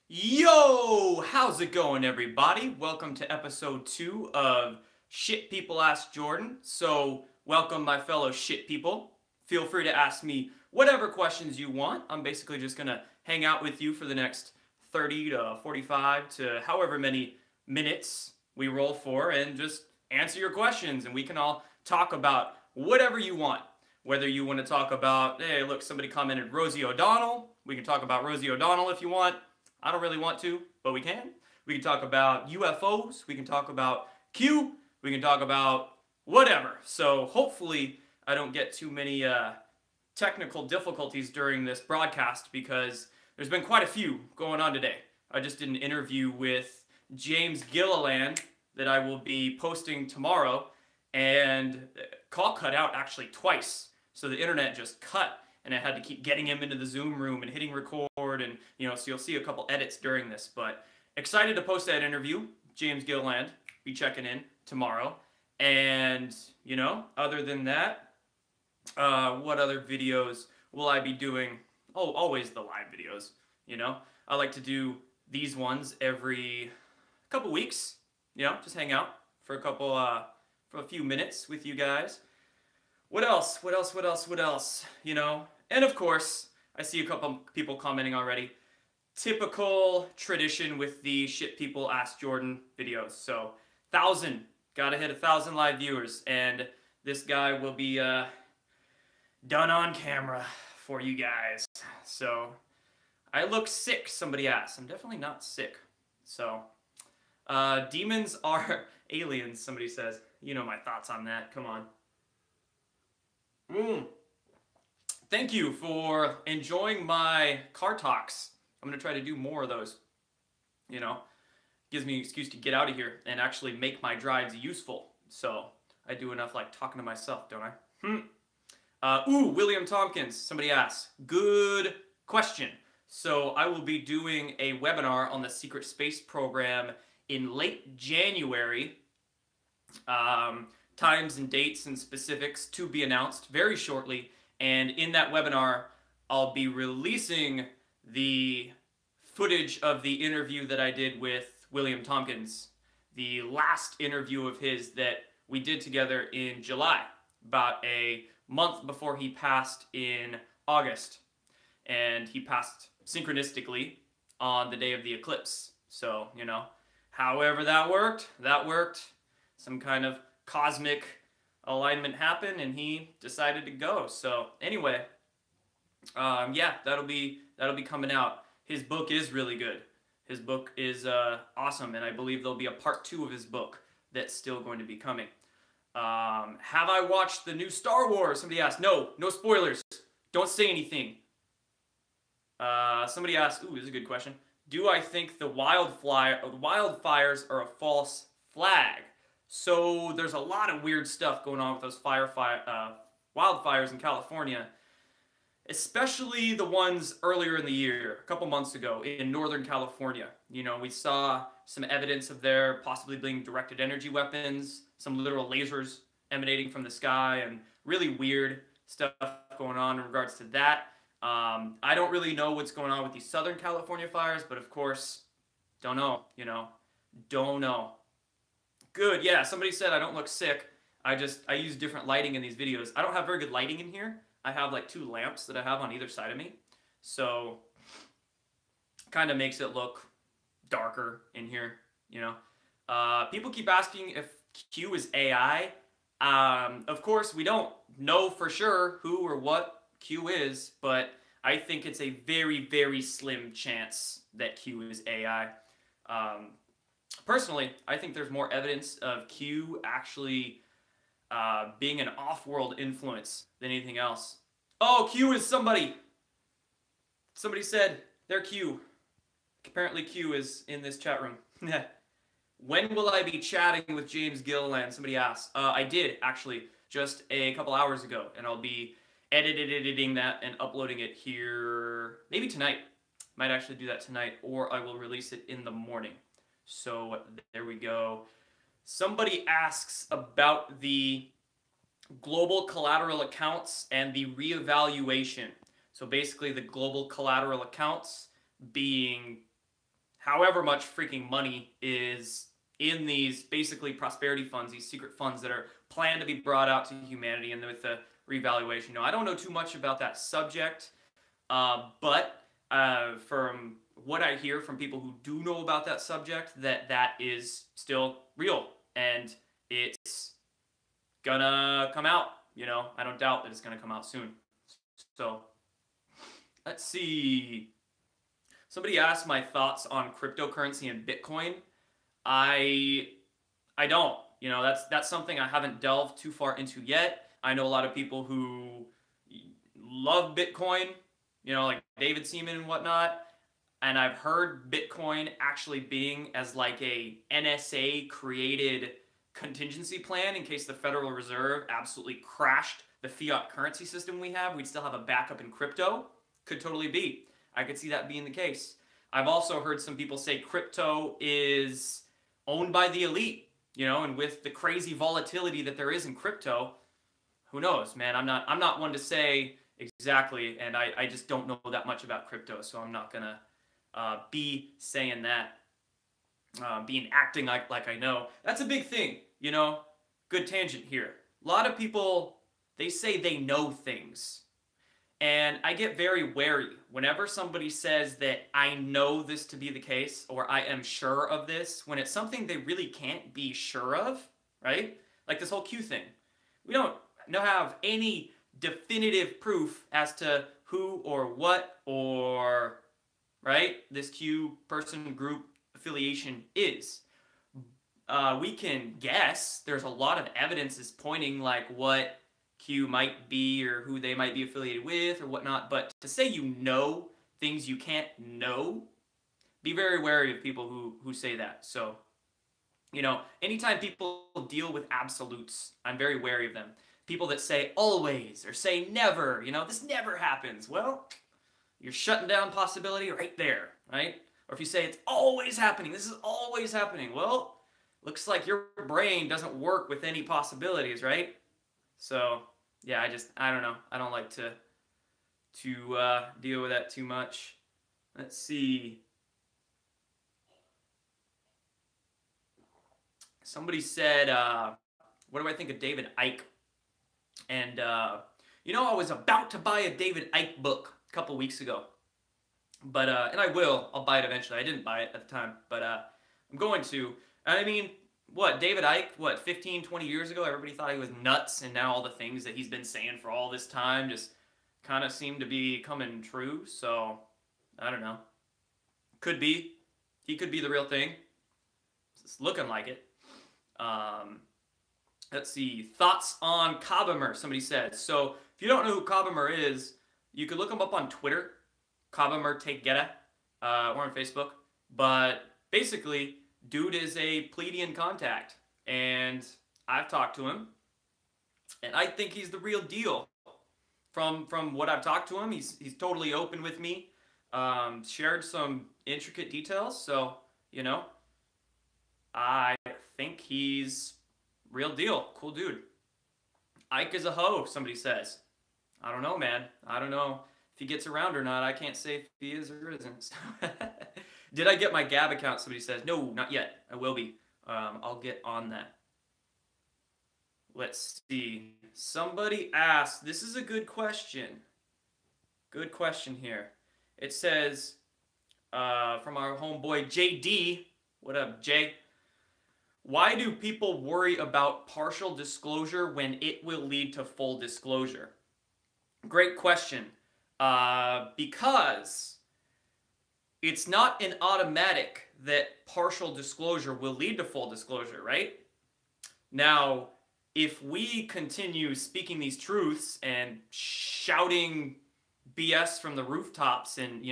Yo, how's it going, everybody? Welcome to episode 2 of Shit People Ask Jordan. Welcome, my fellow shit people. Feel free to ask me whatever questions you want. I'm basically just gonna hang out with you for the next 30 to 45 to however many minutes we roll for and just answer your questions. And we can all talk about whatever you want. Whether you want to talk about, hey, look, somebody commented Rosie O'Donnell. We can talk about Rosie O'Donnell if you want. I don't really want to, but we can. We can talk about UFOs. We can talk about Q. We can talk about whatever. So hopefully I don't get too many technical difficulties during this broadcast because there's been quite a few going on today. I just did an interview with James Gilliland that I will be posting tomorrow, and call cut out actually twice. So the internet just cut, and I had to keep getting him into the Zoom room and hitting record, and so you'll see a couple edits during this. But excited to post that interview. James Gilliland, be checking in tomorrow. And other than that, what other videos will I be doing? Oh, always the live videos. I like to do these ones every couple weeks. Just hang out for for a few minutes with you guys. What else? What else? What else? What else? And of course, I see a couple people commenting already. Typical tradition with the Shit People Ask Jordan videos. So, 1,000. Gotta hit 1,000 live viewers. And this guy will be done on camera for you guys. So, I look sick, somebody asked. I'm definitely not sick. So, demons are aliens, somebody says. You know my thoughts on that. Come on. Thank you for enjoying my car talks. I'm going to try to do more of those. Gives me an excuse to get out of here and actually make my drives useful. So I do enough talking to myself, don't I? William Tompkins, somebody asked. Good question. So I will be doing a webinar on the Secret Space Program in late January. Times and dates and specifics to be announced very shortly. And in that webinar, I'll be releasing the footage of the interview that I did with William Tompkins, the last interview of his that we did together in July, about a month before he passed in August. And he passed synchronistically on the day of the eclipse. So, however that worked. Some kind of cosmic alignment happened and he decided to go. So anyway, that'll be coming out. His book is really good. His book is awesome, and I believe there'll be a part 2 of his book that's still going to be coming. Have I watched the new Star Wars? Somebody asked. No spoilers. Don't say anything. Somebody asked, this is a good question. Do I think the wildfires are a false flag? So there's a lot of weird stuff going on with those wildfires in California, especially the ones earlier in the year, a couple months ago in Northern California. We saw some evidence of there possibly being directed energy weapons, some literal lasers emanating from the sky, and really weird stuff going on in regards to that. I don't really know what's going on with these Southern California fires, but of course, don't know, don't know. Good, yeah, somebody said I don't look sick. I use different lighting in these videos. I don't have very good lighting in here. I have 2 lamps that I have on either side of me. So, kind of makes it look darker in here, People keep asking if Q is AI. Of course, we don't know for sure who or what Q is, but I think it's a very, very slim chance that Q is AI. Personally, I think there's more evidence of Q actually being an off-world influence than anything else. Oh, Q is somebody! Somebody said they're Q. Apparently Q is in this chat room. When will I be chatting with James Gilliland? Somebody asked. I did, actually, just a couple hours ago, and I'll be editing that and uploading it here maybe tonight. Might actually do that tonight, or I will release it in the morning. So there we go. Somebody asks about the global collateral accounts and the reevaluation. So basically the global collateral accounts being however much freaking money is in these basically prosperity funds, these secret funds that are planned to be brought out to humanity and with the revaluation. No, I don't know too much about that subject, but from what I hear from people who do know about that subject, that is still real and it's gonna come out. I don't doubt that it's gonna come out soon. So let's see. Somebody asked my thoughts on cryptocurrency and Bitcoin. I I don't. That's something I haven't delved too far into yet. I know a lot of people who love Bitcoin, like David Seaman and whatnot. And I've heard Bitcoin actually being as like a NSA created contingency plan in case the Federal Reserve absolutely crashed the fiat currency system we have. We'd still have a backup in crypto. Could totally be. I could see that being the case. I've also heard some people say crypto is owned by the elite, and with the crazy volatility that there is in crypto, who knows, man? I'm not one to say exactly, and I just don't know that much about crypto, so I'm not gonna be saying that, acting like I know. That's a big thing, Good tangent here. A lot of people, they say they know things. And I get very wary whenever somebody says that I know this to be the case or I am sure of this, when it's something they really can't be sure of, right? Like this whole Q thing. We don't have any definitive proof as to who or what or, right, this Q person group affiliation is. We can guess. There's a lot of evidences pointing like what Q might be or who they might be affiliated with or whatnot, but to say you know things you can't know, be very wary of people who say that. So, anytime people deal with absolutes, I'm very wary of them. People that say always or say never, this never happens. Well, you're shutting down possibility right there, right? Or if you say it's always happening, this is always happening. Well, looks like your brain doesn't work with any possibilities, right? So, yeah, I don't know. I don't like to deal with that too much. Let's see. Somebody said, what do I think of David Icke? And, I was about to buy a David Icke book a couple weeks ago. But, and I'll buy it eventually. I didn't buy it at the time, but I'm going to. I mean, David Icke, 15, 20 years ago, everybody thought he was nuts, and now all the things that he's been saying for all this time just kind of seem to be coming true, so, I don't know. Could be. He could be the real thing. It's looking like it. Let's see. Thoughts on Cobamer, somebody said. So, if you don't know who Cobamer is, you could look him up on Twitter, Cobamer Tegeta, or on Facebook, but basically, dude is a Pleiadian contact, and I've talked to him, and I think he's the real deal. From what I've talked to him, he's totally open with me, shared some intricate details, so, I think he's real deal. Cool dude. Ike is a hoe, somebody says. I don't know, man. I don't know if he gets around or not. I can't say if he is or isn't. Did I get my Gab account? Somebody says. No, not yet. I will be. I'll get on that. Let's see. Somebody asked, this is a good question. Good question here. It says, from our homeboy JD. What up, Jay? Why do people worry about partial disclosure when it will lead to full disclosure? Great question. Because it's not an automatic that partial disclosure will lead to full disclosure, right? Now, if we continue speaking these truths and shouting BS from the rooftops and,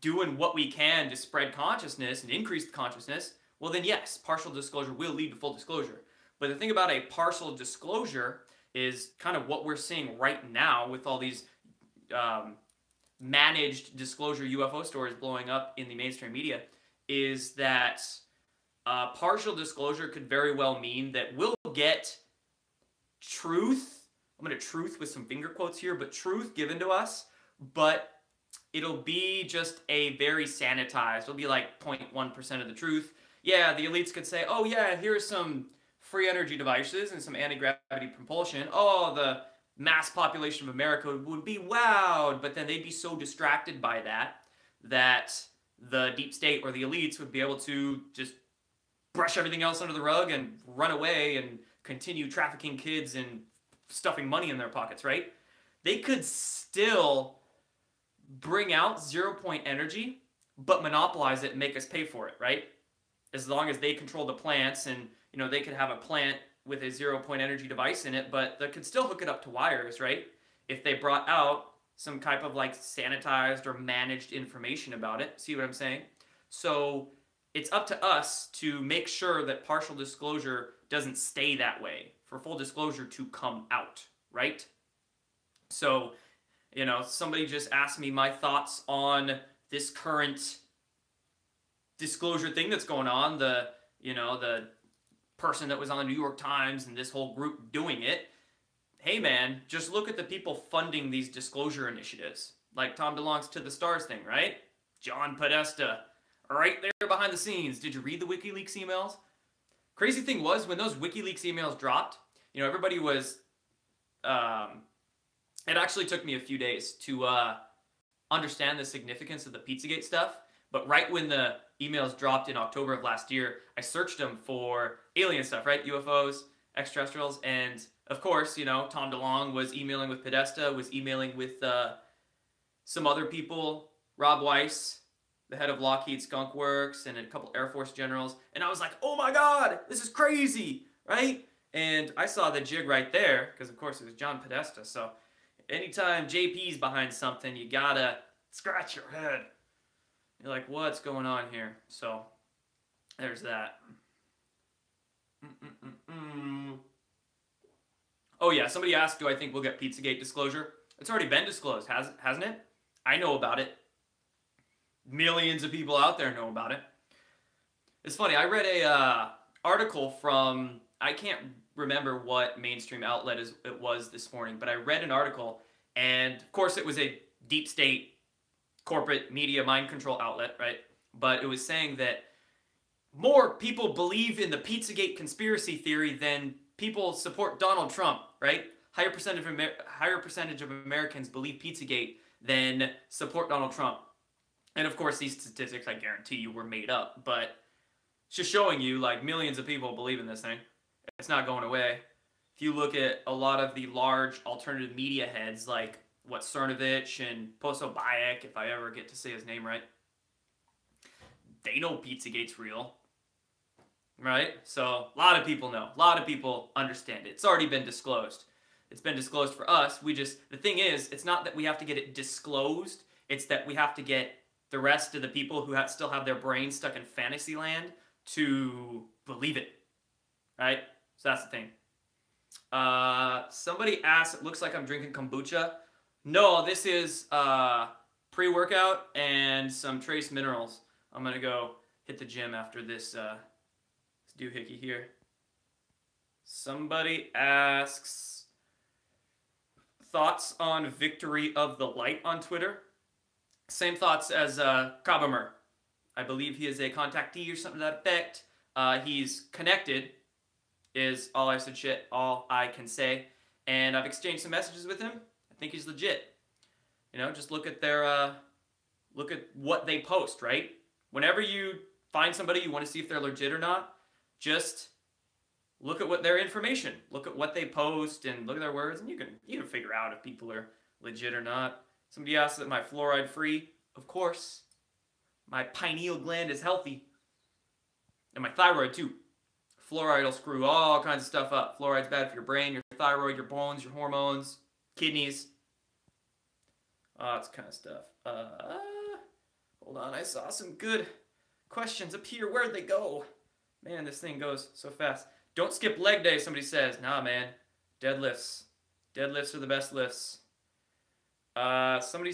doing what we can to spread consciousness and increase the consciousness, well then yes, partial disclosure will lead to full disclosure. But the thing about a partial disclosure is kind of what we're seeing right now with all these managed disclosure UFO stories blowing up in the mainstream media, is that partial disclosure could very well mean that we'll get truth, I'm going to truth with some finger quotes here, but truth given to us, but it'll be just a very sanitized, it'll be like 0.1% of the truth. Yeah, the elites could say, oh yeah, here's some free energy devices and some anti-gravity propulsion. Oh, the mass population of America would be wowed, but then they'd be so distracted by that the deep state or the elites would be able to just brush everything else under the rug and run away and continue trafficking kids and stuffing money in their pockets, right? They could still bring out 0 point energy, but monopolize it and make us pay for it, right? As long as they control the plants, and they could have a plant with a 0 point energy device in it, but they could still hook it up to wires, right? If they brought out some type of like sanitized or managed information about it. See what I'm saying? So it's up to us to make sure that partial disclosure doesn't stay that way, for full disclosure to come out, right? So, somebody just asked me my thoughts on this current disclosure thing that's going on, the person that was on the New York Times and this whole group doing it. Hey man, just look at the people funding these disclosure initiatives, like Tom DeLonge's To the Stars thing, right? John Podesta, right there behind the scenes. Did you read the WikiLeaks emails? Crazy thing was, when those WikiLeaks emails dropped, everybody was, it actually took me a few days to understand the significance of the Pizzagate stuff. But right when the emails dropped in October of last year, I searched them for alien stuff, right? UFOs, extraterrestrials, and of course, Tom DeLonge was emailing with Podesta, was emailing with some other people, Rob Weiss, the head of Lockheed Skunk Works, and a couple Air Force generals, and I was like, oh my god, this is crazy, right? And I saw the jig right there, because of course it was John Podesta, so anytime JP's behind something, you gotta scratch your head. You're like, what's going on here? So, there's that. Oh yeah, somebody asked, do I think we'll get Pizzagate disclosure? It's already been disclosed, hasn't it? I know about it. Millions of people out there know about it. It's funny, I read a article from, I can't remember what mainstream outlet it was this morning, but I read an article, and of course it was a deep state corporate media mind control outlet, right? But it was saying that more people believe in the Pizzagate conspiracy theory than people support Donald Trump, right? Higher percentage of Americans believe Pizzagate than support Donald Trump. And of course, these statistics, I guarantee you, were made up, but it's just showing you, like, millions of people believe in this thing. It's not going away. If you look at a lot of the large alternative media heads, like Cernovich and Poso Bayek, if I ever get to say his name right, they know Pizzagate's real, right? So a lot of people know. A lot of people understand it. It's already been disclosed. It's been disclosed for us. The thing is, it's not that we have to get it disclosed. It's that we have to get the rest of the people who still have their brains stuck in fantasy land to believe it, right? So that's the thing. Somebody asked, it looks like I'm drinking kombucha. No, this is pre-workout and some trace minerals. I'm going to go hit the gym after this doohickey here. Somebody asks, thoughts on Victory of the Light on Twitter? Same thoughts as Kabamer. I believe he is a contactee or something to that effect. He's connected, is all I can say. And I've exchanged some messages with him. I think he's legit. Just look at look at what they post, right? Whenever you find somebody you want to see if they're legit or not, just look at their information. Look at what they post and look at their words, and you can figure out if people are legit or not. Somebody asked, am I fluoride free? Of course. My pineal gland is healthy. And my thyroid too. Fluoride will screw all kinds of stuff up. Fluoride's bad for your brain, your thyroid, your bones, your hormones, kidneys. Lots of kind of stuff. Hold on, I saw some good questions up here. Where'd they go? Man, this thing goes so fast. Don't skip leg day, somebody says. Nah, man. Deadlifts. Deadlifts are the best lifts. Somebody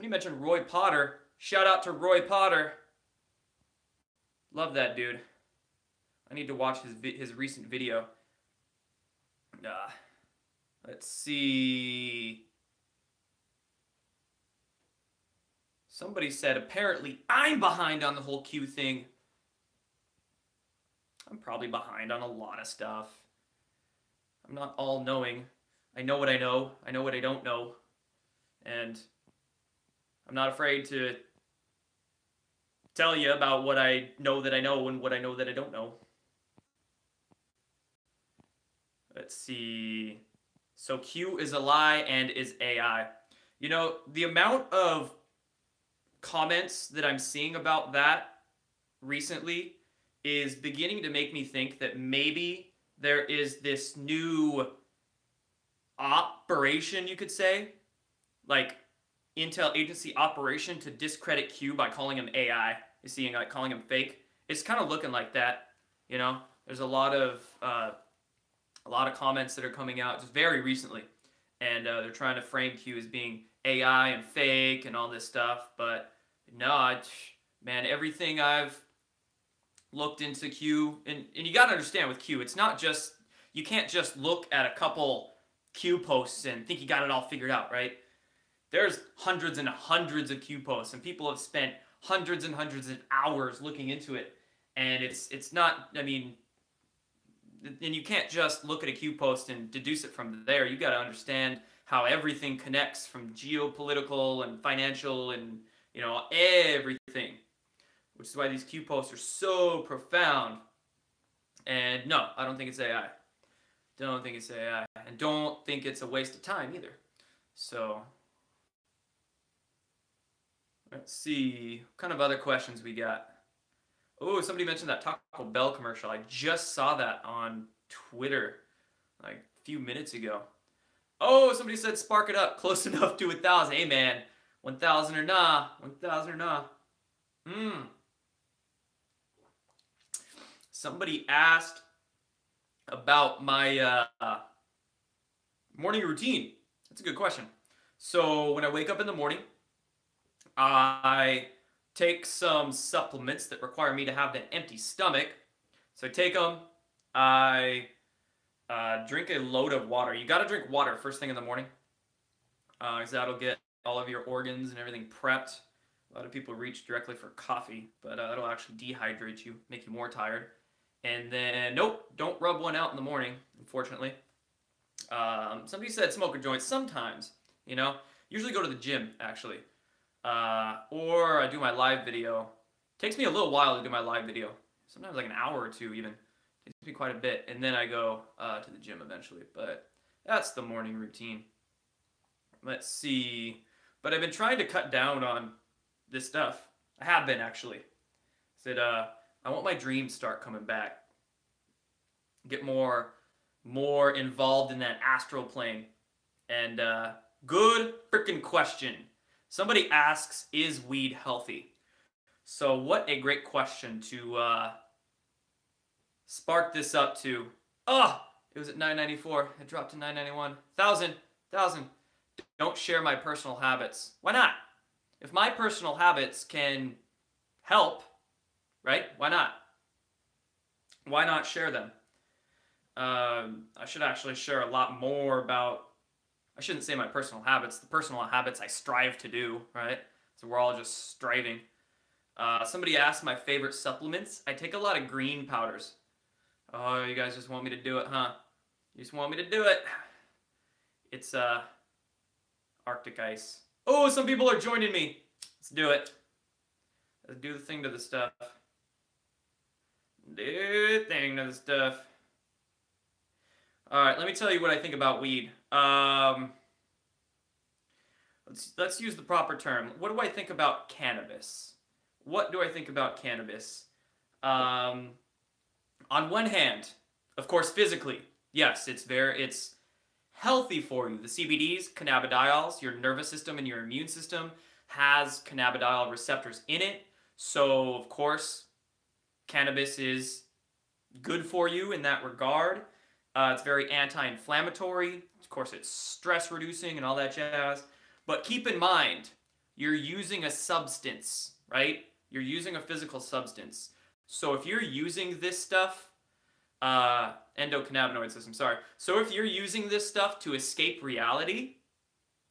mentioned Roy Potter. Shout out to Roy Potter. Love that dude. I need to watch his recent video. Let's see. Somebody said, apparently I'm behind on the whole Q thing. I'm probably behind on a lot of stuff. I'm not all knowing. I know what I know. I know what I don't know. And I'm not afraid to tell you about what I know that I know and what I know that I don't know. Let's see. So Q is a lie and is AI. You know, the amount of comments that I'm seeing about that recently is beginning to make me think that maybe there is this new operation, you could say, like Intel agency operation to discredit Q by calling him AI. You see, like calling him fake. It's kind of looking like that. You know, there's a lot of comments that are coming out just very recently, and they're trying to frame Q as being AI and fake and all this stuff. But no, man, everything I've looked into Q, and you got to understand with Q, it's not just, you can't just look at a couple Q posts and think you got it all figured out, right? There's hundreds and hundreds of Q posts, and people have spent hundreds and hundreds of hours looking into it, and it's not, I mean, and you can't just look at a Q post and deduce it from there. You got to understand how everything connects, from geopolitical and financial and, you know, everything, which is why these Q posts are so profound. And no, I don't think it's AI. Don't think it's AI. And don't think it's a waste of time either. So, let's see. What kind of other questions we got? Oh, somebody mentioned that Taco Bell commercial. I just saw that on Twitter like a few minutes ago. Oh, somebody said spark it up. Close enough to 1,000. Hey, man. 1,000 or nah. 1,000 or nah. Somebody asked about my morning routine. That's a good question. So when I wake up in the morning, I take some supplements that require me to have an empty stomach. So I take them. I drink a load of water. You got to drink water first thing in the morning, because that'll get all of your organs and everything prepped. A lot of people reach directly for coffee, but that'll actually dehydrate you, make you more tired. And then, nope, don't rub one out in the morning, unfortunately. Somebody said smoke a joint sometimes, you know. Usually go to the gym, actually. Or I do my live video. Takes me a little while to do my live video. Sometimes like an hour or two even. Takes me quite a bit. And then I go to the gym eventually. But that's the morning routine. Let's see. But I've been trying to cut down on this stuff. I have been, actually. Said, I want my dreams to start coming back. Get more involved in that astral plane. And good freaking question. Somebody asks, is weed healthy? So what a great question to spark this up to. It was at $9.94. It dropped to $9.91. 1,000. Don't share my personal habits. Why not? If my personal habits can help, right? Why not? Why not share them? I should actually share a lot more about, I shouldn't say my personal habits, the personal habits I strive to do, right? So we're all just striving. Somebody asked my favorite supplements. I take a lot of green powders. Oh, you guys just want me to do it, huh? You just want me to do it. It's Arctic ice. Oh, some people are joining me. Let's do it. Let's do the thing to the stuff. Do the thing to the stuff. All right, let me tell you what I think about weed. Let's use the proper term. What do I think about cannabis? What do I think about cannabis? On one hand, of course, physically, yes, it's healthy for you. The CBDs, cannabidiols, your nervous system and your immune system has cannabidiol receptors in it. So, of course, cannabis is good for you in that regard. It's very anti-inflammatory. Of course, it's stress reducing and all that jazz. But keep in mind, you're using a substance, right? You're using a physical substance. So if you're using this stuff, endocannabinoid system, sorry. So if you're using this stuff to escape reality,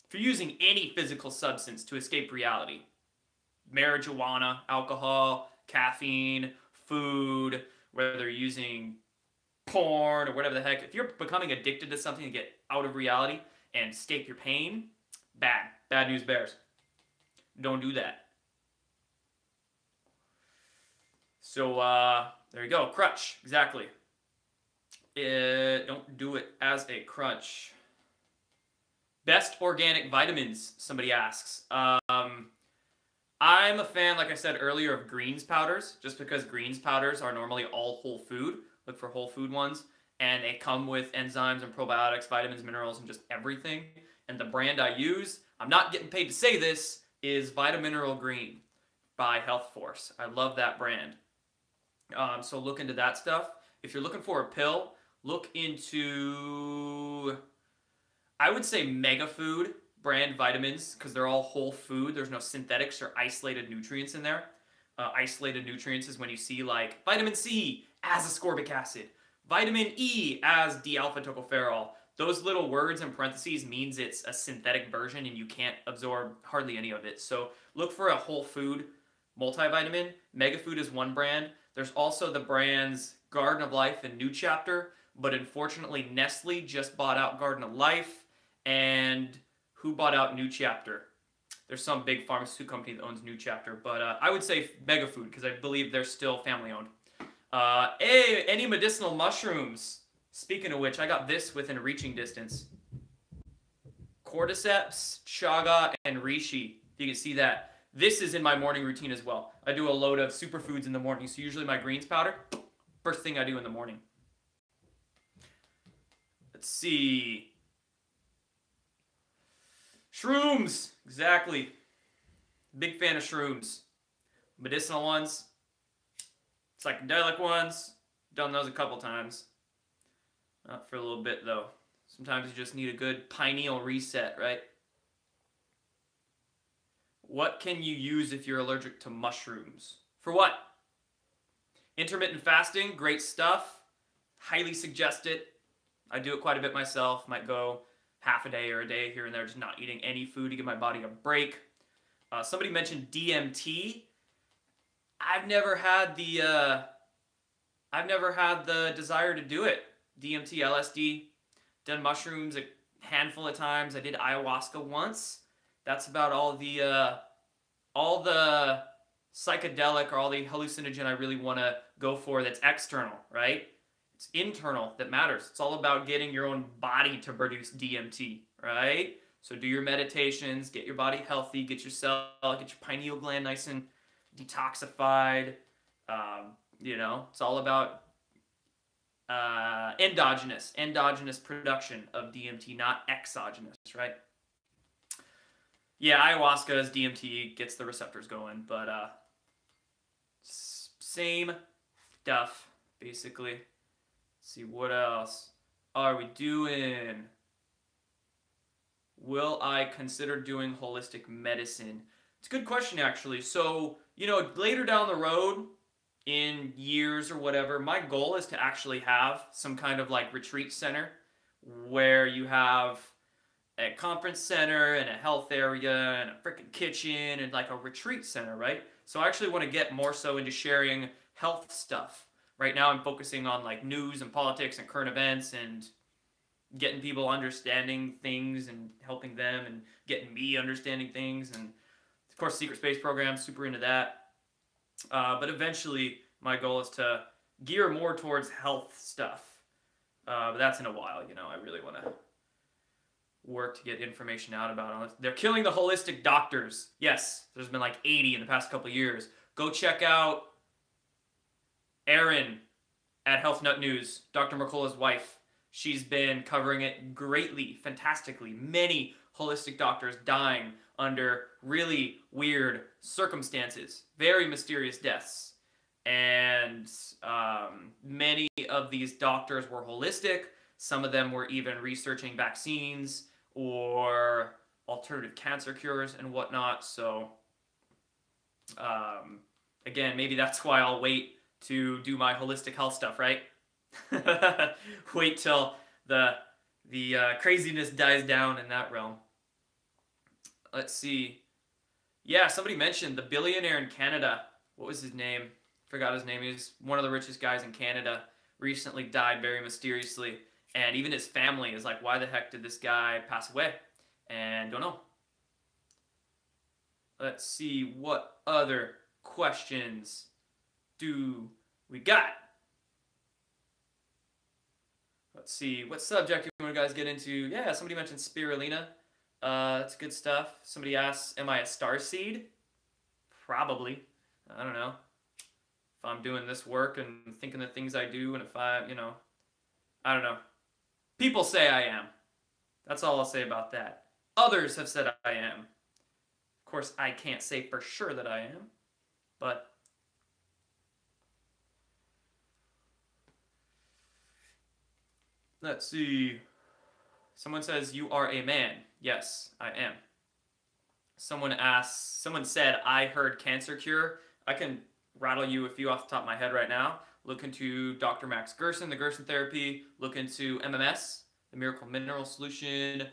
if you're using any physical substance to escape reality, marijuana, alcohol, caffeine, food, whether you're using porn or whatever the heck. If you're becoming addicted to something to get out of reality and escape your pain, bad news bears. Don't do that. So there you go. Crutch, exactly. Don't do it as a crutch. Best organic vitamins, somebody asks. I'm a fan, like I said earlier, of greens powders, just because greens powders are normally all whole food. Look for whole food ones. And they come with enzymes and probiotics, vitamins, minerals, and just everything. And the brand I use, I'm not getting paid to say this, is Vitamineral Green by Health Force. I love that brand. So look into that stuff. If you're looking for a pill, look into, I would say, Mega Food brand vitamins, because they're all whole food. There's no synthetics or isolated nutrients in there. Isolated nutrients is when you see like vitamin C as ascorbic acid, vitamin E as D-alpha tocopherol. Those little words in parentheses means it's a synthetic version and you can't absorb hardly any of it. So look for a whole food multivitamin. Mega Food is one brand. There's also the brands Garden of Life and New Chapter, but unfortunately Nestle just bought out Garden of Life, and who bought out New Chapter? There's some big pharmaceutical company that owns New Chapter, but I would say Mega Food because I believe they're still family owned. Hey, any medicinal mushrooms? Speaking of which, I got this within reaching distance. Cordyceps, chaga, and reishi. If you can see that. This is in my morning routine as well. I do a load of superfoods in the morning, so usually my greens powder, first thing I do in the morning. Let's see. Shrooms, exactly. Big fan of shrooms. Medicinal ones, psychedelic ones, done those a couple times. Not for a little bit though. Sometimes you just need a good pineal reset, right? What can you use if you're allergic to mushrooms? For what? Intermittent fasting, great stuff. Highly suggest it. I do it quite a bit myself. Might go half a day or a day here and there, just not eating any food to give my body a break. Somebody mentioned DMT. I've never had the desire to do it. DMT, LSD, done mushrooms a handful of times. I did ayahuasca once. That's about all the psychedelic or all the hallucinogen I really want to go for that's external, right? It's internal that matters. It's all about getting your own body to produce DMT, right? So do your meditations, get your body healthy, get your pineal gland nice and detoxified. It's all about endogenous production of DMT, not exogenous, right? Yeah, ayahuasca is DMT, gets the receptors going, but same stuff, basically. Let's see, what else are we doing? Will I consider doing holistic medicine? It's a good question, actually. So, later down the road, in years or whatever, my goal is to actually have some kind of like retreat center where you have a conference center and a health area and a freaking kitchen and like a retreat center, right? So I actually want to get more so into sharing health stuff. Right now I'm focusing on like news and politics and current events and getting people understanding things and helping them and getting me understanding things, and of course secret space program, super into that. But eventually my goal is to gear more towards health stuff. But that's in a while, I really want to work to get information out about it. They're killing the holistic doctors. Yes, there's been like 80 in the past couple of years. Go check out Erin at Health Nut News, Dr. Mercola's wife. She's been covering it greatly, fantastically. Many holistic doctors dying under really weird circumstances, very mysterious deaths. And many of these doctors were holistic. Some of them were even researching vaccines or alternative cancer cures and whatnot. So, again, maybe that's why I'll wait to do my holistic health stuff, right? Wait till the craziness dies down in that realm. Let's see. Yeah, somebody mentioned the billionaire in Canada. What was his name? Forgot his name. He's one of the richest guys in Canada. Recently died very mysteriously. And even his family is like, why the heck did this guy pass away? And don't know. Let's see what other questions do we got. Let's see, what subject do you want to guys get into? Yeah, somebody mentioned spirulina. That's good stuff. Somebody asks, am I a star seed? Probably. I don't know. If I'm doing this work and thinking the things I do, and if I, I don't know. People say I am. That's all I'll say about that. Others have said I am. Of course, I can't say for sure that I am, but let's see. Someone says, you are a man. Yes, I am. Someone said, I heard cancer cure. I can rattle you a few off the top of my head right now. Look into Dr. Max Gerson, the Gerson therapy. Look into MMS, the miracle mineral solution,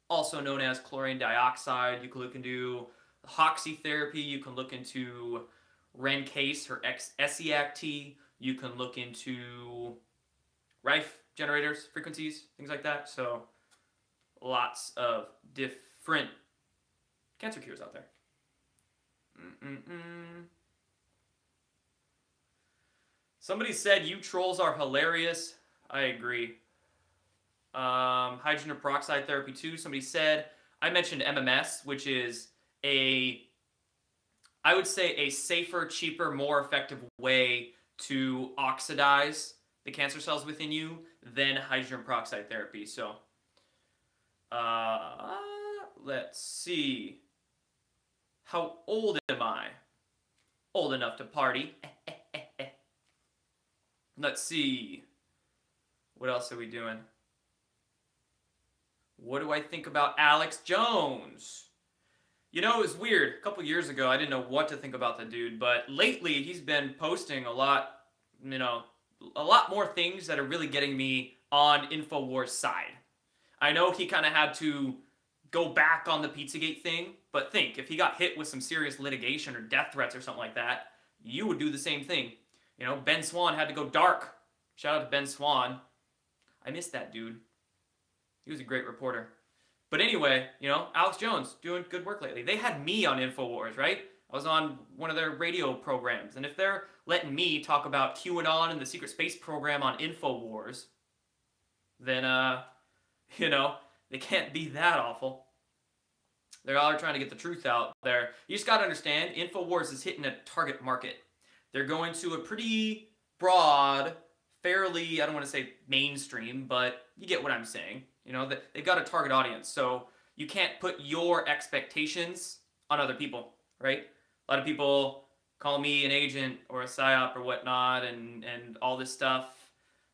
also known as chlorine dioxide. You can look into Hoxie therapy. You can look into Rencase, her SEACT. You can look into Rife generators, frequencies, things like that. So lots of different cancer cures out there. Somebody said you trolls are hilarious. I agree. Hydrogen peroxide therapy too. Somebody said, I mentioned MMS, which is I would say a safer, cheaper, more effective way to oxidize the cancer cells within you than hydrogen peroxide therapy. So, let's see. How old am I? Old enough to party. Let's see. What else are we doing? What do I think about Alex Jones? You know, it was weird. A couple years ago, I didn't know what to think about the dude, but lately he's been posting a lot more things that are really getting me on InfoWars' side. I know he kind of had to go back on the Pizzagate thing, but think, if he got hit with some serious litigation or death threats or something like that, you would do the same thing. You know, Ben Swan had to go dark. Shout out to Ben Swan. I miss that dude. He was a great reporter. But anyway, Alex Jones doing good work lately. They had me on InfoWars, right? I was on one of their radio programs. And if they're letting me talk about QAnon and the secret space program on InfoWars, then, they can't be that awful. They're all trying to get the truth out there. You just got to understand, InfoWars is hitting a target market. They're going to a pretty broad, fairly, I don't want to say mainstream, but you get what I'm saying. They've got a target audience, so you can't put your expectations on other people, right? A lot of people call me an agent or a psyop or whatnot and all this stuff,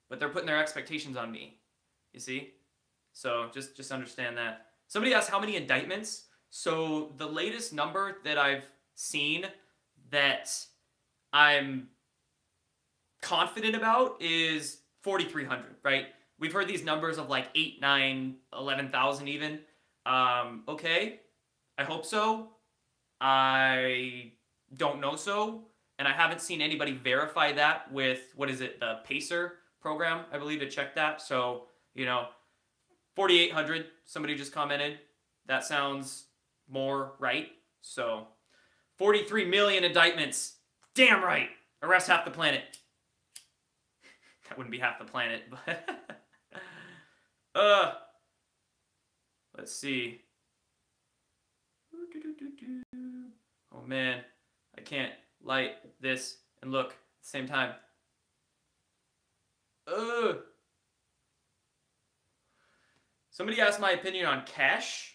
but they're putting their expectations on me, you see? So just understand that. Somebody asked how many indictments. So the latest number that I've seen that I'm confident about is 4,300, right? We've heard these numbers of like 8, 9, 11,000 even. Okay, I hope so. I don't know so. And I haven't seen anybody verify that with, the PACER program, I believe, to check that. So, 4,800, somebody just commented. That sounds more right. So, 43 million indictments. Damn right. Arrest half the planet. That wouldn't be half the planet, but... let's see. Oh man, I can't light this and look at the same time. Somebody asked my opinion on Keshe.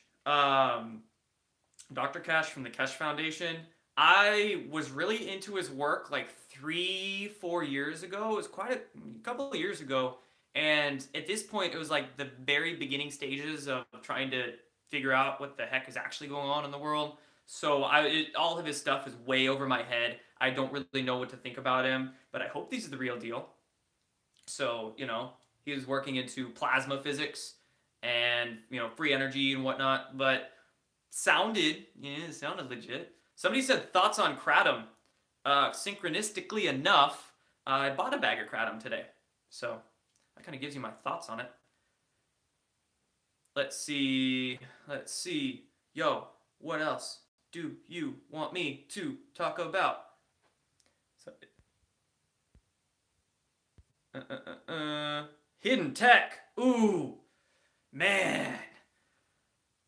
Dr. Keshe from the Keshe Foundation. I was really into his work like 3-4 years ago. It was quite a couple of years ago. And at this point, it was like the very beginning stages of trying to figure out what the heck is actually going on in the world. So all of his stuff is way over my head. I don't really know what to think about him, but I hope this is the real deal. So, he was working into plasma physics and, free energy and whatnot, but sounded legit. Somebody said thoughts on kratom. Synchronistically enough, I bought a bag of kratom today. So that kind of gives you my thoughts on it. Let's see. Yo, what else do you want me to talk about? So, hidden tech. Ooh, man.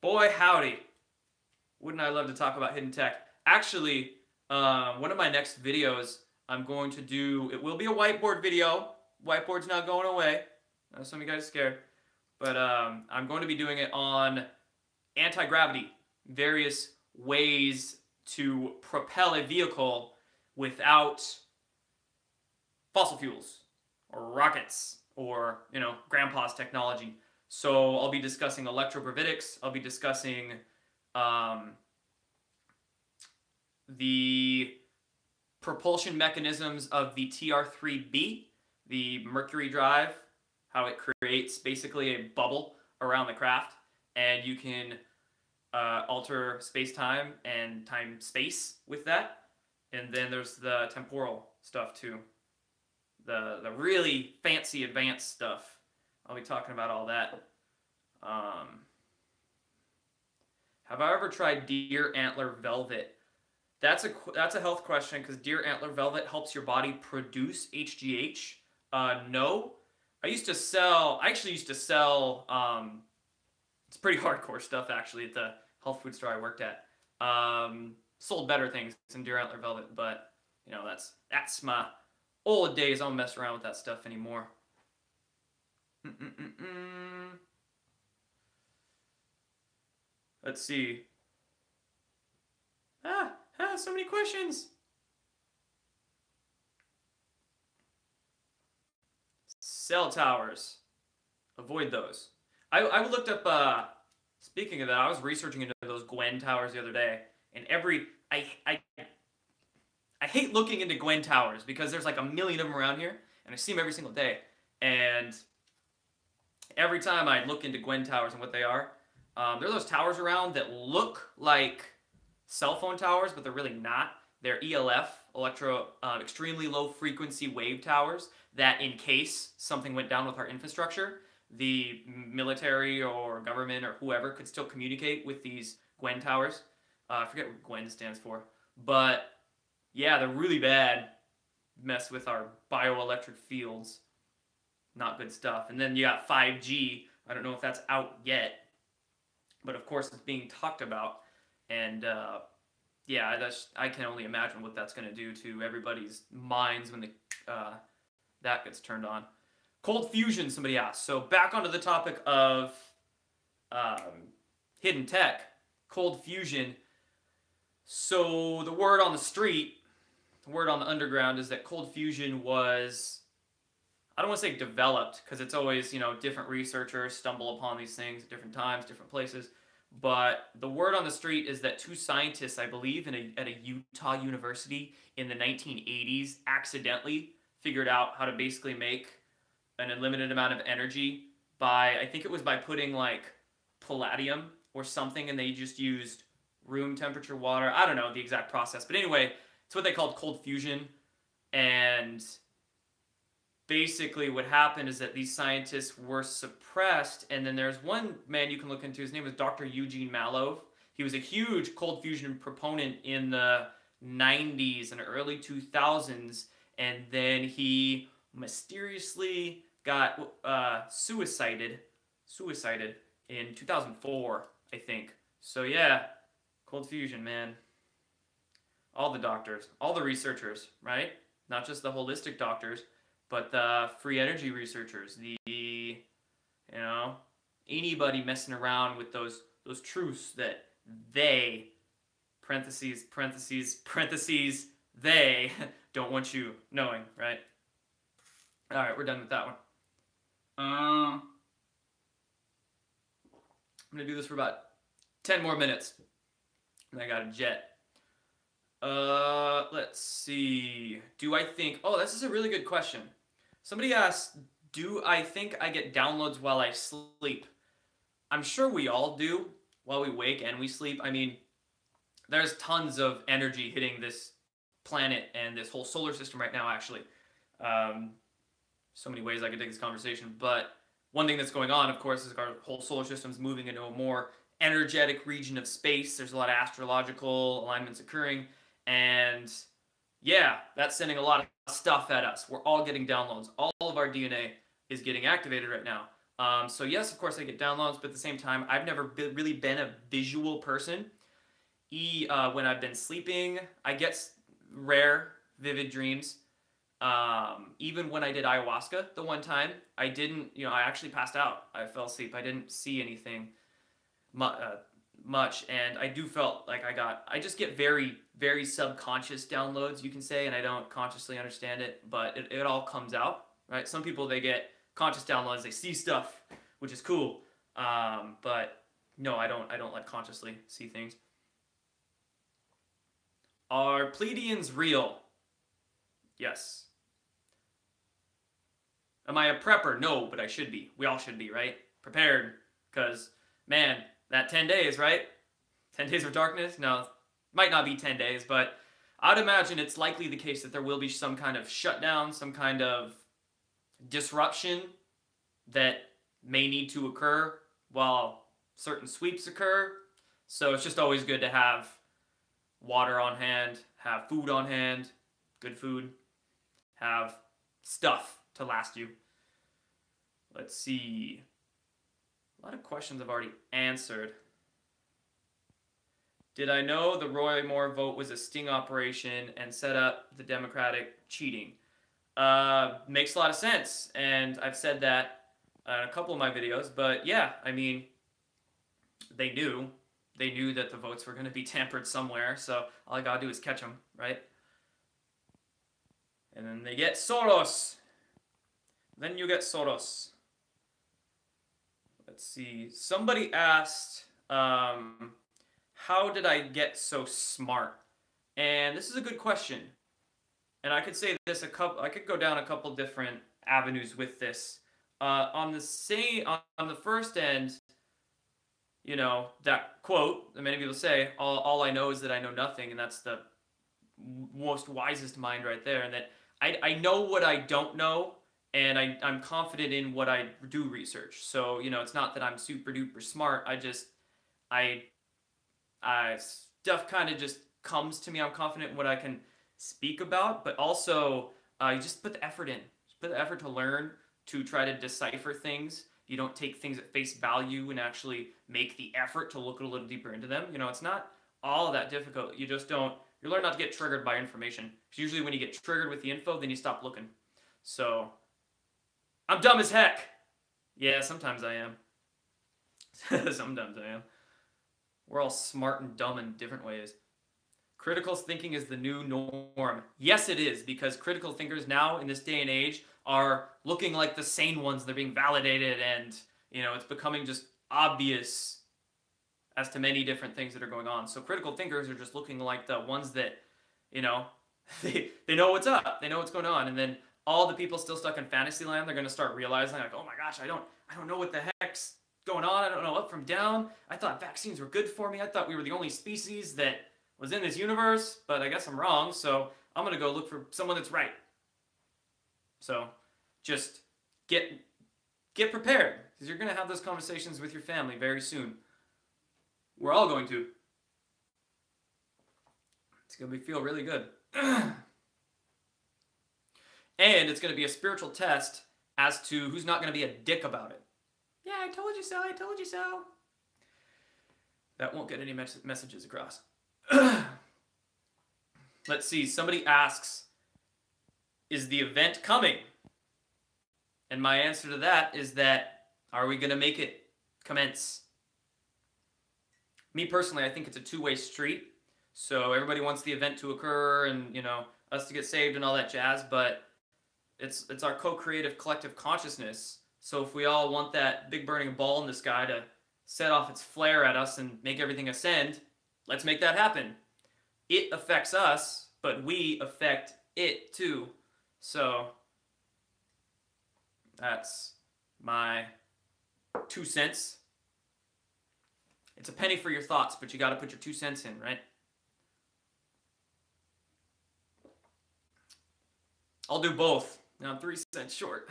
Boy, howdy. Wouldn't I love to talk about hidden tech? Actually, one of my next videos, I'm going to do, it will be a whiteboard video. Whiteboard's not going away. Some of you guys are scared. But I'm going to be doing it on anti-gravity, various ways to propel a vehicle without fossil fuels or rockets or, grandpa's technology. So I'll be discussing electrogravitics. I'll be discussing the propulsion mechanisms of the TR-3B, the Mercury drive, how it creates basically a bubble around the craft, and you can alter space-time and time-space with that. And then there's the temporal stuff too, the really fancy advanced stuff. I'll be talking about all that. Have I ever tried deer antler velvet? That's a health question, because deer antler velvet helps your body produce HGH. No. I actually used to sell, it's pretty hardcore stuff actually at the health food store I worked at. Sold better things than deer antler velvet, but that's my old days. I don't mess around with that stuff anymore. Let's see. So many questions. Cell towers. Avoid those. I looked up, speaking of that, I was researching into those Gwen towers the other day, and I hate looking into Gwen towers because there's like a million of them around here, and I see them every single day, and every time I look into Gwen towers and what they are, there are those towers around that look like cell phone towers, but they're really not. They're ELF, extremely low frequency wave towers, that in case something went down with our infrastructure, the military or government or whoever could still communicate with these Gwen towers. I forget what Gwen stands for. But yeah, they're really bad. Mess with our bioelectric fields. Not good stuff. And then you got 5G. I don't know if that's out yet, but of course it's being talked about. And yeah, I can only imagine what that's going to do to everybody's minds when that gets turned on. Cold fusion, somebody asked. So back onto the topic of hidden tech, cold fusion. So the word on the street, the word on the underground is that cold fusion was, I don't want to say developed, because it's always, different researchers stumble upon these things at different times, different places. But the word on the street is that two scientists, I believe, at a Utah university in the 1980s accidentally figured out how to basically make an unlimited amount of energy by, I think it was by putting like palladium or something, and they just used room temperature water. I don't know the exact process, but anyway, it's what they called cold fusion. And basically what happened is that these scientists were suppressed, and then there's one man you can look into. His name was Dr. Eugene Malov. He was a huge cold fusion proponent in the 90s and early 2000s, and then he mysteriously got suicided in 2004, I think. So yeah, cold fusion, man. All the doctors, all the researchers, right? Not just the holistic doctors, but the free energy researchers, anybody messing around with those truths that they, parentheses, they don't want you knowing, right? All right, we're done with that one. I'm going to do this for about 10 more minutes. And I got a jet. Let's see. Do I think... Oh, this is a really good question. Somebody asked, do I think I get downloads while I sleep? I'm sure we all do, while we wake and we sleep. I mean, there's tons of energy hitting this planet and this whole solar system right now, actually. So many ways I could take this conversation, but one thing that's going on, of course, is our whole solar system's moving into a more energetic region of space. There's a lot of astrological alignments occurring, and yeah, that's sending a lot of stuff at us. We're all getting downloads. All of our DNA is getting activated right now. So yes, of course, I get downloads, but at the same time, I've never really been a visual person. When I've been sleeping, I get rare, vivid dreams. Even when I did ayahuasca the one time, I didn't, I actually passed out. I fell asleep. I didn't see anything much, and I do felt like I just get very, very subconscious downloads, you can say, and I don't consciously understand it, but it all comes out, right? Some people, they get conscious downloads, they see stuff, which is cool, but no, I don't like consciously see things. Are Pleiadians real? Yes. Am I a prepper? No, but I should be. We all should be, right? Prepared. Because, man, that 10 days, right? 10 days of darkness? No, might not be 10 days, but I'd imagine it's likely the case that there will be some kind of shutdown, some kind of disruption that may need to occur while certain sweeps occur. So it's just always good to have water on hand, have food on hand, good food, have stuff to last you. Let's see. A lot of questions I've already answered. Did I know the Roy Moore vote was a sting operation and set up the Democratic cheating? Makes a lot of sense, and I've said that in a couple of my videos, but yeah, I mean, they knew that the votes were going to be tampered somewhere, so all I gotta do is catch them, right? And then they get Soros. Then you get Soros. Let's see. Somebody asked, how did I get so smart? And this is a good question. And I could say this I could go down a couple different avenues with this. On the first end, that quote that many people say, all I know is that I know nothing, and that's the most wisest mind right there. And that I know what I don't know, and I'm confident in what I do research. So, it's not that I'm super duper smart. Stuff kind of just comes to me. I'm confident in what I can speak about, but also you just put the effort in. Just put the effort to learn, to try to decipher things. You don't take things at face value and actually make the effort to look a little deeper into them. It's not all that difficult. You learn not to get triggered by information. Because usually when you get triggered with the info, then you stop looking. So, I'm dumb as heck. Yeah, sometimes I am. Sometimes I am. We're all smart and dumb in different ways. Critical thinking is the new norm. Yes, it is, because critical thinkers now, in this day and age, are looking like the sane ones. They're being validated, and, it's becoming just obvious as to many different things that are going on. So critical thinkers are just looking like the ones that, they know what's up. They know what's going on. And then all the people still stuck in fantasy land, they're going to start realizing, like, oh my gosh, I don't know what the heck's going on. I don't know up from down. I thought vaccines were good for me. I thought we were the only species that was in this universe, but I guess I'm wrong, so I'm going to go look for someone that's right. So just get prepared, because you're going to have those conversations with your family very soon. We're all going to. It's going to feel really good. And it's going to be a spiritual test as to who's not going to be a dick about it. Yeah, I told you so, I told you so. That won't get any messages across. Let's see, somebody asks, is the event coming? And my answer to that is that, are we going to make it commence? Me personally, I think it's a two-way street. So everybody wants the event to occur and, us to get saved and all that jazz, but it's our co-creative collective consciousness. So if we all want that big burning ball in the sky to set off its flare at us and make everything ascend, let's make that happen. It affects us, but we affect it too. So that's my 2 cents. It's a penny for your thoughts, but you got to put your 2 cents in, right? I'll do both. Now I'm 3 cents short.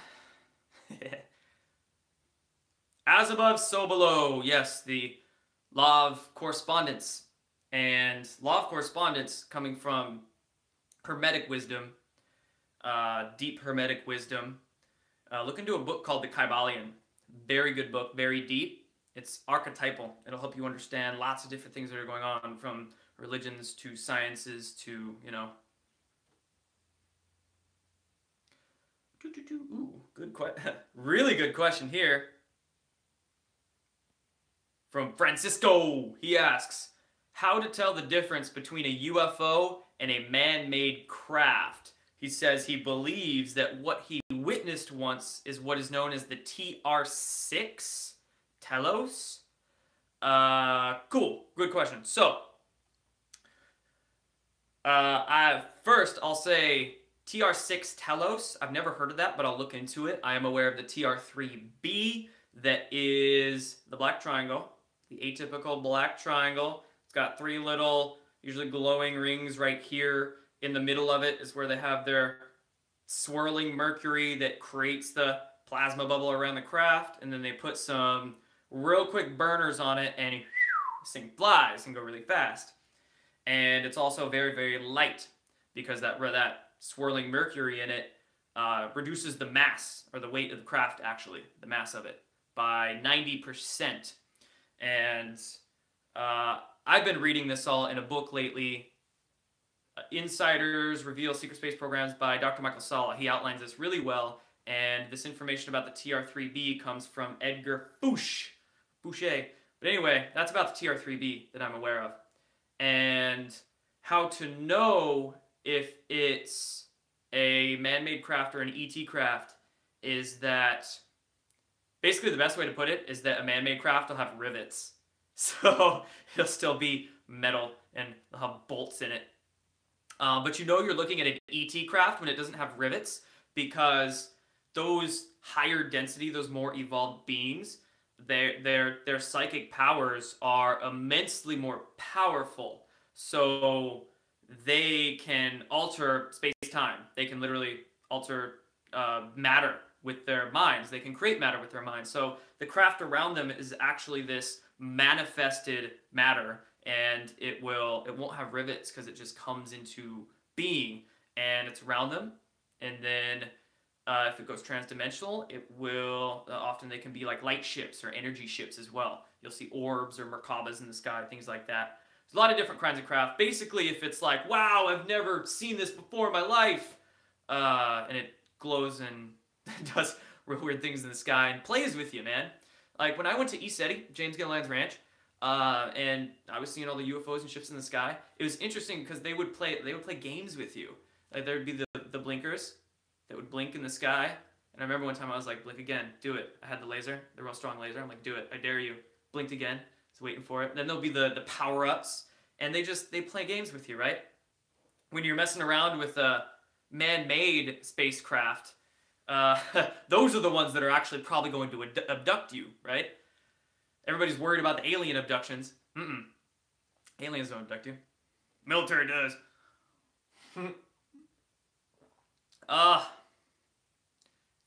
As above, so below. Yes, the law of correspondence. And law of correspondence coming from Hermetic wisdom, deep Hermetic wisdom. Look into a book called The Kybalion. Very good book, very deep. It's archetypal. It'll help you understand lots of different things that are going on, from religions to sciences to, Ooh, good question. Really good question here. From Francisco, he asks, how to tell the difference between a UFO and a man-made craft. He says he believes that what he witnessed once is what is known as the TR6 Telos. Cool, good question. So, I'll say TR6 Telos. I've never heard of that, but I'll look into it. I am aware of the TR3B, that is the black triangle, the atypical black triangle. It's got 3 little, usually glowing rings right here. In the middle of it is where they have their swirling mercury that creates the plasma bubble around the craft, and then they put some real quick burners on it, and this thing flies and go really fast. And it's also very, very light, because that swirling mercury in it reduces the mass, or the weight of the craft, actually, the mass of it, by 90%. And I've been reading this all in a book lately, Insiders Reveal Secret Space Programs by Dr. Michael Salla. He outlines this really well, and this information about the TR3B comes from Edgar Boucher. But anyway, that's about the TR3B that I'm aware of. And how to know if it's a man-made craft or an ET craft is that, basically the best way to put it is that a man-made craft will have rivets. So it'll still be metal and it'll have bolts in it. But you're looking at an ET craft when it doesn't have rivets, because those higher density, those more evolved beings, their psychic powers are immensely more powerful. So they can alter space-time. They can literally alter matter with their minds. They can create matter with their minds. So the craft around them is actually this manifested matter, and it won't have rivets because it just comes into being, and it's around them. And then if it goes transdimensional, it will often they can be like light ships or energy ships as well. You'll see orbs or Merkabas in the sky, things like that. There's a lot of different kinds of craft. Basically, if it's like, wow, I've never seen this before in my life, and it glows and does real weird things in the sky and plays with you, man. Like when I went to ECETI, James Gilliland's ranch, and I was seeing all the UFOs and ships in the sky. It was interesting because they would play games with you. Like there would be the blinkers that would blink in the sky. And I remember one time I was like, blink again, do it. I had the laser, the real strong laser. I'm like, do it, I dare you. Blinked again. I was waiting for it. Then there'll be the power-ups, and they play games with you, right? When you're messing around with a man-made spacecraft, those are the ones that are actually probably going to abduct you, right? Everybody's worried about the alien abductions. Aliens don't abduct you. Military does.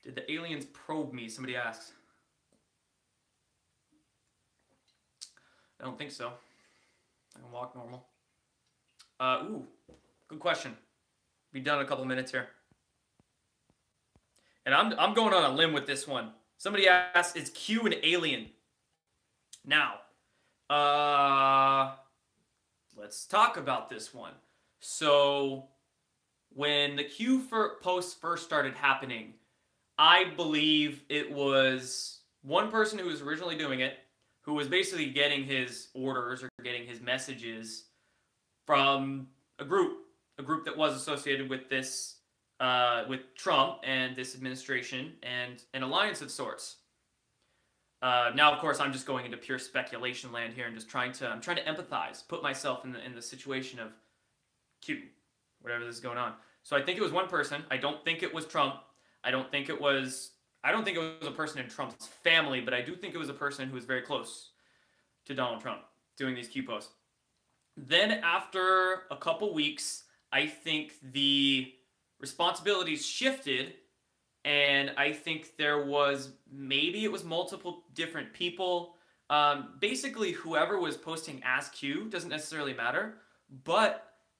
Did the aliens probe me? Somebody asks. I don't think so. I can walk normal. Good question. Be done in a couple minutes here. And I'm going on a limb with this one. Somebody asked, is Q an alien? Now, let's talk about this one. So, when the Q posts first started happening, I believe it was one person who was originally doing it, who was basically getting his orders or getting his messages from a group that was associated with this, with Trump and this administration and an alliance of sorts. Now, of course, I'm just going into pure speculation land here and just trying to empathize, put myself in the situation of Q, whatever this is going on. So I think it was one person. I don't think it was Trump. I don't think it was a person in Trump's family, but I do think it was a person who was very close to Donald Trump doing these Q posts. Then after a couple weeks, I think the responsibilities shifted, and I think there was maybe it was multiple different people. Basically, whoever was posting as Q doesn't necessarily matter, but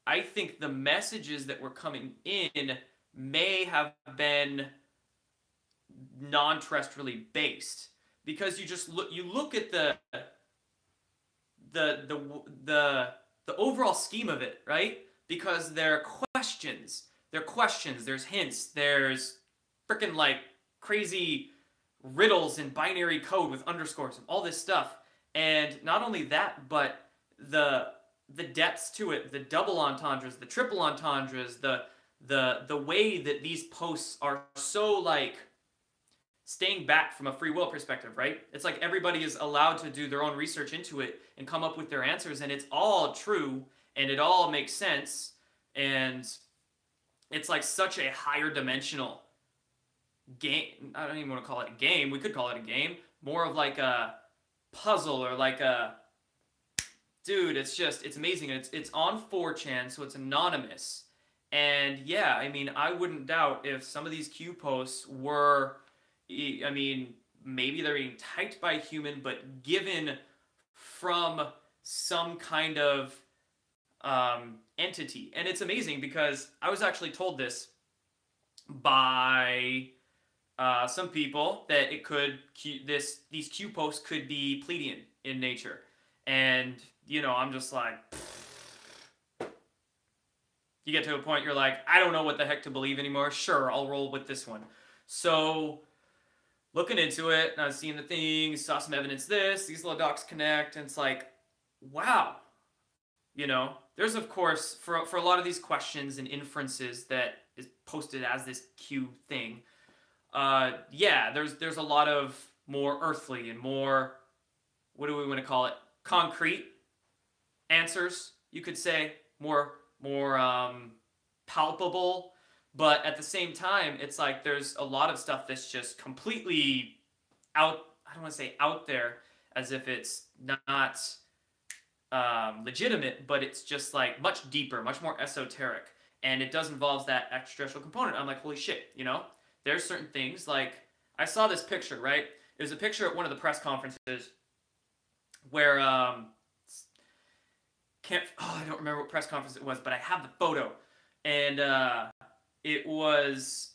I think the messages that were coming in may have been non-terrestrially based, because you look at the the the the overall scheme of it, right? Because there are questions, there's hints, there's freaking like crazy riddles in binary code with underscores and all this stuff. And not only that, but the depths to it, the double entendres, the triple entendres, the way that these posts are so like staying back from a free will perspective, right? It's like everybody is allowed to do their own research into it and come up with their answers, and it's all true and it all makes sense, and it's like such a higher dimensional game. I don't even want to call it a game. We could call it a game. More of like a puzzle, or like a dude. It's amazing. It's on 4chan, so it's anonymous. And yeah, I mean, I wouldn't doubt if some of these Q posts were, I mean, maybe they're being typed by a human, but given from some kind of entity. And it's amazing because I was actually told this by some people that these Q posts could be Pleiadian in nature. And, you know, I'm just like, you get to a point you're like, I don't know what the heck to believe anymore. Sure, I'll roll with this one. So looking into it, and I was seeing the things, saw some evidence these little docs connect, and it's like, wow. You know, there's of course, for a lot of these questions and inferences that is posted as this Q thing, yeah, there's a lot of more earthly and more, what do we want to call it, concrete answers, you could say, more palpable. But at the same time, it's like there's a lot of stuff that's just completely out. I don't want to say out there as if it's not legitimate, but it's just like much deeper, much more esoteric, and it does involve that extraterrestrial component. I'm like, holy shit, you know? There's certain things, like, I saw this picture, right? It was a picture at one of the press conferences where, I don't remember what press conference it was, but I have the photo. And it was,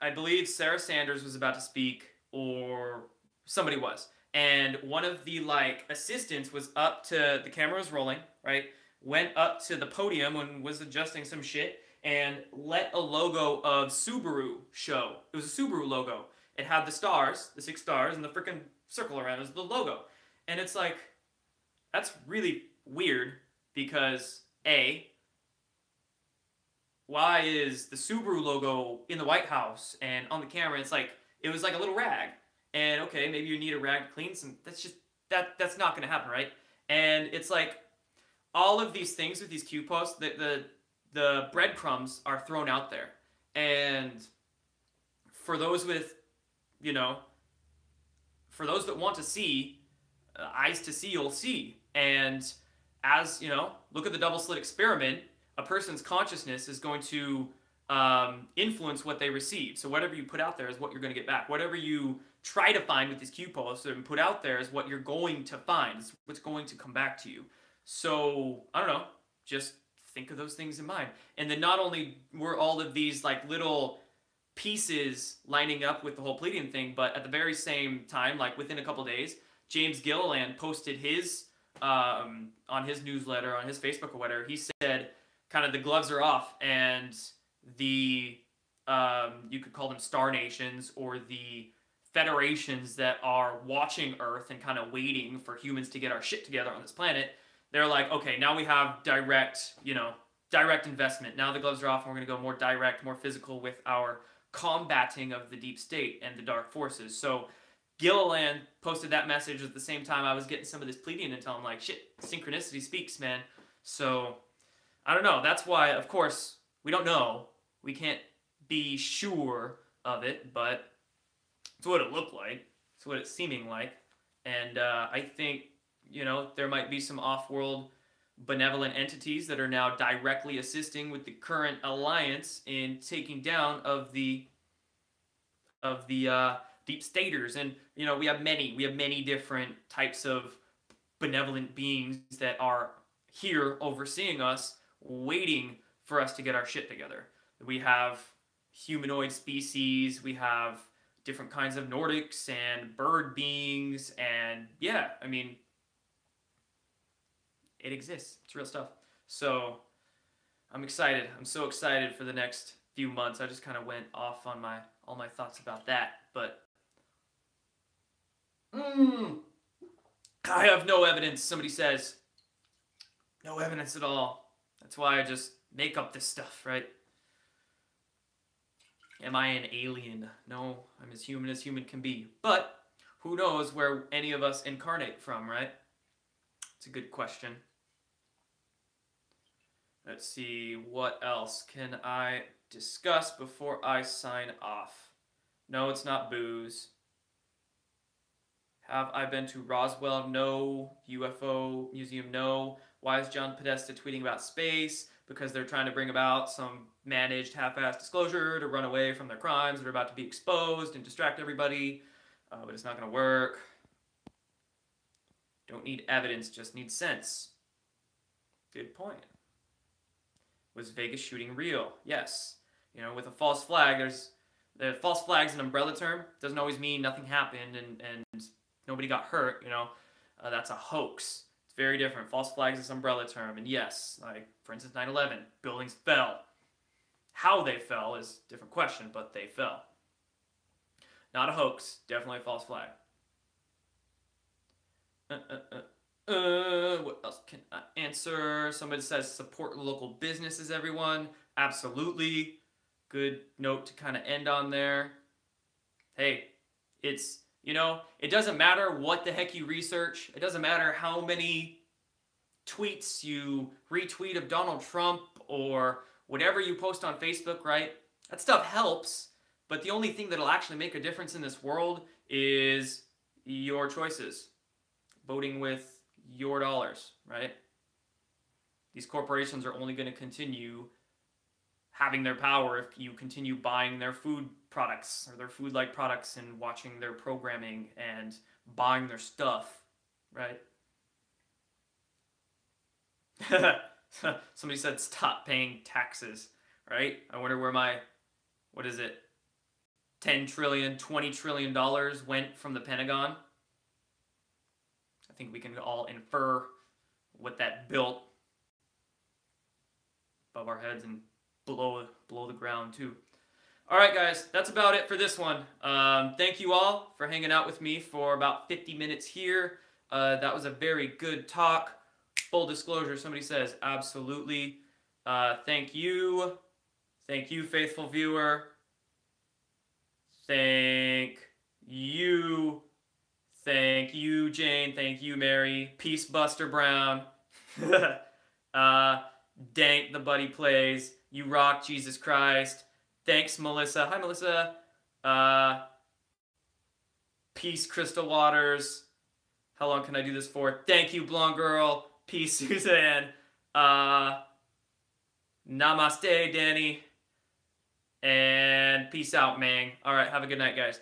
I believe Sarah Sanders was about to speak, or somebody was. And one of the, like, assistants was up to, the camera was rolling, right? Went up to the podium and was adjusting some shit, and let a logo of Subaru show. It was a Subaru logo. It had the stars, the 6 stars, and the freaking circle around it was the logo. And it's like, that's really weird, because A, why is the Subaru logo in the White House, and on the camera it's like, it was like a little rag. And okay, maybe you need a rag to clean some, that's not gonna happen, right? And it's like, all of these things with these Q posts, the breadcrumbs are thrown out there. And for those with, you know, for those that want to see, eyes to see, you'll see. And as, you know, look at the double slit experiment, a person's consciousness is going to influence what they receive. So whatever you put out there is what you're going to get back. Whatever you try to find with these Q posts and put out there is what you're going to find. It's what's going to come back to you. So, I don't know, just think of those things in mind. And then not only were all of these like little pieces lining up with the whole Pleiadian thing, but at the very same time, like within a couple days, James Gilliland posted his, on his newsletter, on his Facebook or whatever, he said kind of the gloves are off, and the, you could call them star nations, or the federations that are watching Earth and kind of waiting for humans to get our shit together on this planet, they're like, okay, now we have direct investment. Now the gloves are off, and we're going to go more direct, more physical with our combating of the deep state and the dark forces. So Gilliland posted that message at the same time I was getting some of this Pleiadian intel. I'm like, shit, synchronicity speaks, man. So, I don't know. That's why, of course, we don't know. We can't be sure of it, but it's what it looked like. It's what it's seeming like. And I think, you know, there might be some off-world benevolent entities that are now directly assisting with the current alliance in taking down of the deep staters. And we have many different types of benevolent beings that are here overseeing us, waiting for us to get our shit together. We have humanoid species, we have different kinds of Nordics and bird beings, and yeah, I mean, it exists. It's real stuff. So I'm excited. I'm so excited for the next few months. I just kind of went off on all my thoughts about that, but I have no evidence. Somebody says no evidence at all. That's why I just make up this stuff, right? Am I an alien? No, I'm as human can be. But who knows where any of us incarnate from, right? It's a good question. Let's see, what else can I discuss before I sign off? No, it's not booze. Have I been to Roswell? No. UFO Museum? No. Why is John Podesta tweeting about space? Because they're trying to bring about some managed half-assed disclosure to run away from their crimes that are about to be exposed and distract everybody. But it's not going to work. Don't need evidence, just need sense. Good point. Was Vegas shooting real? Yes. With a false flag, the false flag's an umbrella term. Doesn't always mean nothing happened and nobody got hurt. That's a hoax. It's very different. False flags is umbrella term, and yes, like for instance, 9/11, buildings fell. How they fell is a different question, but they fell. Not a hoax. Definitely a false flag. What else can I answer? Somebody says support local businesses, everyone. Absolutely. Good note to kind of end on there. Hey, it doesn't matter what the heck you research. It doesn't matter how many tweets you retweet of Donald Trump or whatever you post on Facebook, right? That stuff helps, but the only thing that'll actually make a difference in this world is your choices. Voting with your dollars, right? These corporations are only going to continue having their power if you continue buying their food products or their food-like products and watching their programming and buying their stuff, right? Somebody said stop paying taxes, right? I wonder where my, 10 trillion, $20 trillion went from the Pentagon. I think we can all infer what that built above our heads and below the ground too. All right, guys, that's about it for this one. Thank you all for hanging out with me for about 50 minutes here. That was a very good talk. Full disclosure, somebody says, absolutely. Thank you. Thank you, faithful viewer. Thank you. Thank you, Jane. Thank you, Mary. Peace, Buster Brown. Dank, the buddy plays. You rock, Jesus Christ. Thanks, Melissa. Hi, Melissa. Peace, Crystal Waters. How long can I do this for? Thank you, Blonde Girl. Peace, Suzanne. Namaste, Danny. And peace out, Mang. All right, have a good night, guys.